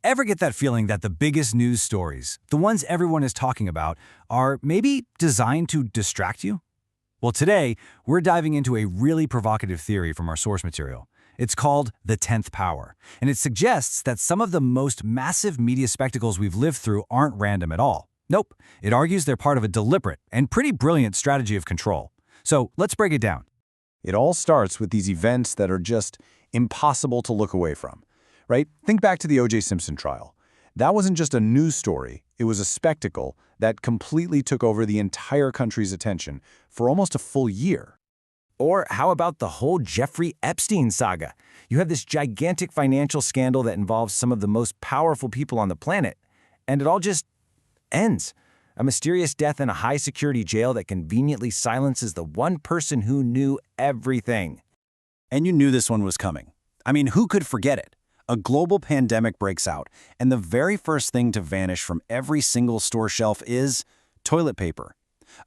Ever get that feeling that the biggest news stories, the ones everyone is talking about, are maybe designed to distract you? Well, today, we're diving into a really provocative theory from our source material. It's called the 10th power, and it suggests that some of the most massive media spectacles we've lived through aren't random at all. Nope, it argues they're part of a deliberate and pretty brilliant strategy of control. So let's break it down. It all starts with these events that are just impossible to look away from, right? Think back to the O.J. Simpson trial. That wasn't just a news story, it was a spectacle that completely took over the entire country's attention for almost a full year. Or how about the whole Jeffrey Epstein saga? You have this gigantic financial scandal that involves some of the most powerful people on the planet, and it all just ends. A mysterious death in a high-security jail that conveniently silences the one person who knew everything. And you knew this one was coming. I mean, who could forget it? A global pandemic breaks out, and the very first thing to vanish from every single store shelf is toilet paper.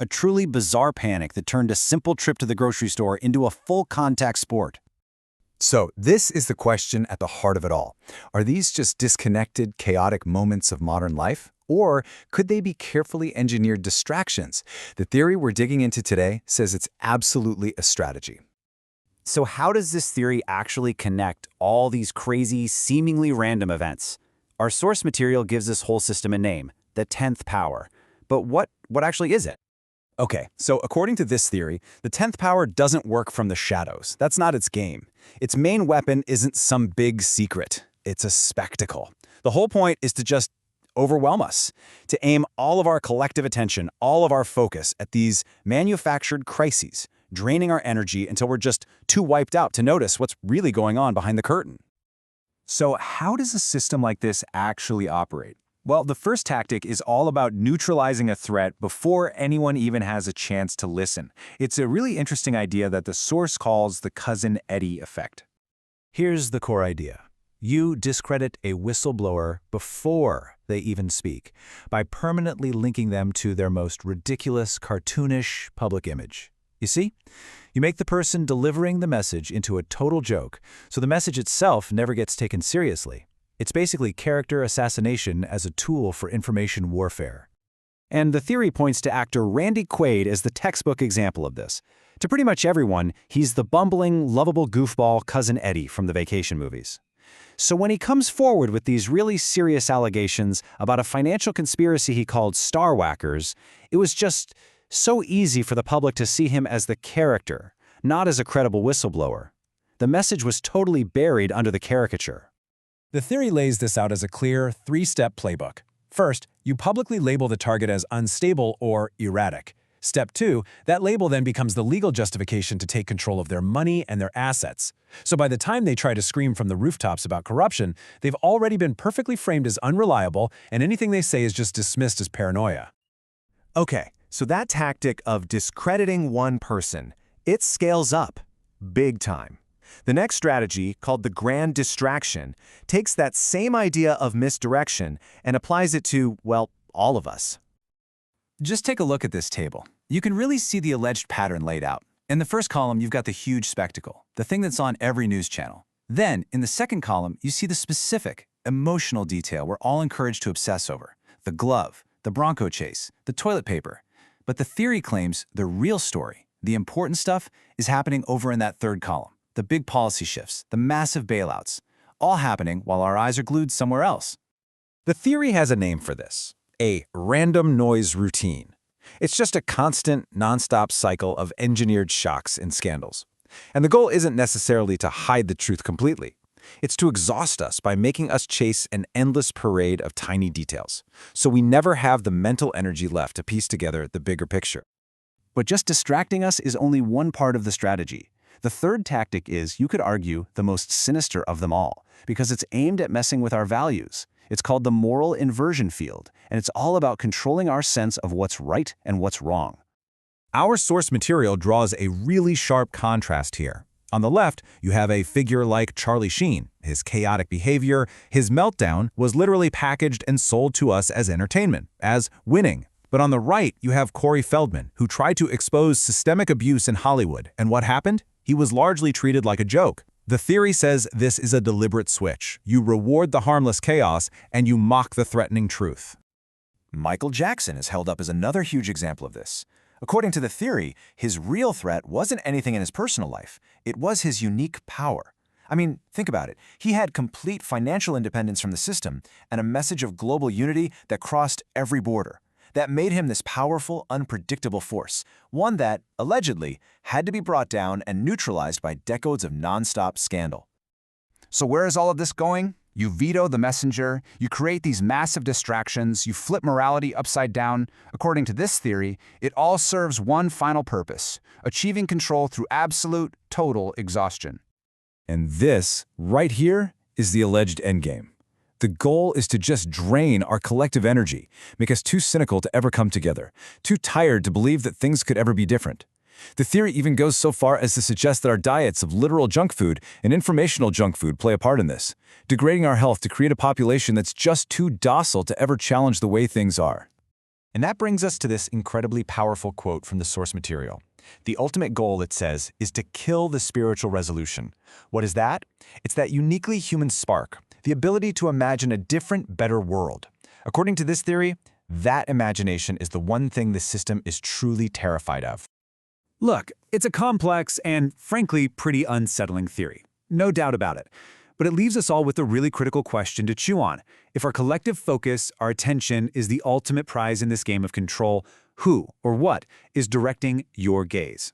A truly bizarre panic that turned a simple trip to the grocery store into a full-contact sport. So this is the question at the heart of it all. Are these just disconnected, chaotic moments of modern life? Or could they be carefully engineered distractions? The theory we're digging into today says it's absolutely a strategy. So how does this theory actually connect all these crazy, seemingly random events? Our source material gives this whole system a name, the 10th power. But what actually is it? Okay, so according to this theory, the 10th power doesn't work from the shadows. That's not its game. Its main weapon isn't some big secret. It's a spectacle. The whole point is to just overwhelm us, to aim all of our collective attention, all of our focus at these manufactured crises, draining our energy until we're just too wiped out to notice what's really going on behind the curtain. So how does a system like this actually operate? Well, the first tactic is all about neutralizing a threat before anyone even has a chance to listen. It's a really interesting idea that the source calls the Cousin Eddie effect. Here's the core idea. You discredit a whistleblower before they even speak by permanently linking them to their most ridiculous, cartoonish public image. You see? You make the person delivering the message into a total joke, so the message itself never gets taken seriously. It's basically character assassination as a tool for information warfare. And the theory points to actor Randy Quaid as the textbook example of this. To pretty much everyone, he's the bumbling, lovable goofball Cousin Eddie from the vacation movies. So when he comes forward with these really serious allegations about a financial conspiracy he called Star Whackers, it was just so easy for the public to see him as the character, not as a credible whistleblower. The message was totally buried under the caricature. The theory lays this out as a clear, three-step playbook. First, you publicly label the target as unstable or erratic. Step 2, that label then becomes the legal justification to take control of their money and their assets. So by the time they try to scream from the rooftops about corruption, they've already been perfectly framed as unreliable, and anything they say is just dismissed as paranoia. Okay, so that tactic of discrediting one person, it scales up big time. The next strategy, called the grand distraction, takes that same idea of misdirection and applies it to, well, all of us. Just take a look at this table. You can really see the alleged pattern laid out. In the first column, you've got the huge spectacle, the thing that's on every news channel. Then, in the second column, you see the specific, emotional detail we're all encouraged to obsess over. The glove, the Bronco chase, the toilet paper. But the theory claims the real story, the important stuff, is happening over in that third column. The big policy shifts, the massive bailouts, all happening while our eyes are glued somewhere else. The theory has a name for this. A random noise routine. It's just a constant, nonstop cycle of engineered shocks and scandals. And the goal isn't necessarily to hide the truth completely. It's to exhaust us by making us chase an endless parade of tiny details, so we never have the mental energy left to piece together the bigger picture. But just distracting us is only one part of the strategy. The third tactic is, you could argue, the most sinister of them all, because it's aimed at messing with our values. It's called the moral inversion field, and it's all about controlling our sense of what's right and what's wrong. Our source material draws a really sharp contrast here. On the left, you have a figure like Charlie Sheen. His chaotic behavior, his meltdown, was literally packaged and sold to us as entertainment, as winning. But on the right, you have Corey Feldman, who tried to expose systemic abuse in Hollywood. And what happened? He was largely treated like a joke. The theory says this is a deliberate switch. You reward the harmless chaos, and you mock the threatening truth. Michael Jackson is held up as another huge example of this. According to the theory, his real threat wasn't anything in his personal life. It was his unique power. I mean, think about it. He had complete financial independence from the system and a message of global unity that crossed every border. That made him this powerful, unpredictable force, one that, allegedly, had to be brought down and neutralized by decades of nonstop scandal. So where is all of this going? You veto the messenger, you create these massive distractions, you flip morality upside down. According to this theory, it all serves one final purpose: achieving control through absolute, total exhaustion. And this, right here, is the alleged endgame. The goal is to just drain our collective energy, make us too cynical to ever come together, too tired to believe that things could ever be different. The theory even goes so far as to suggest that our diets of literal junk food and informational junk food play a part in this, degrading our health to create a population that's just too docile to ever challenge the way things are. And that brings us to this incredibly powerful quote from the source material. The ultimate goal, it says, is to kill the spiritual resolution. What is that? It's that uniquely human spark, the ability to imagine a different, better world. According to this theory, that imagination is the one thing the system is truly terrified of. Look, it's a complex and, frankly, pretty unsettling theory. No doubt about it. But it leaves us all with a really critical question to chew on. If our collective focus, our attention, is the ultimate prize in this game of control, who or what is directing your gaze?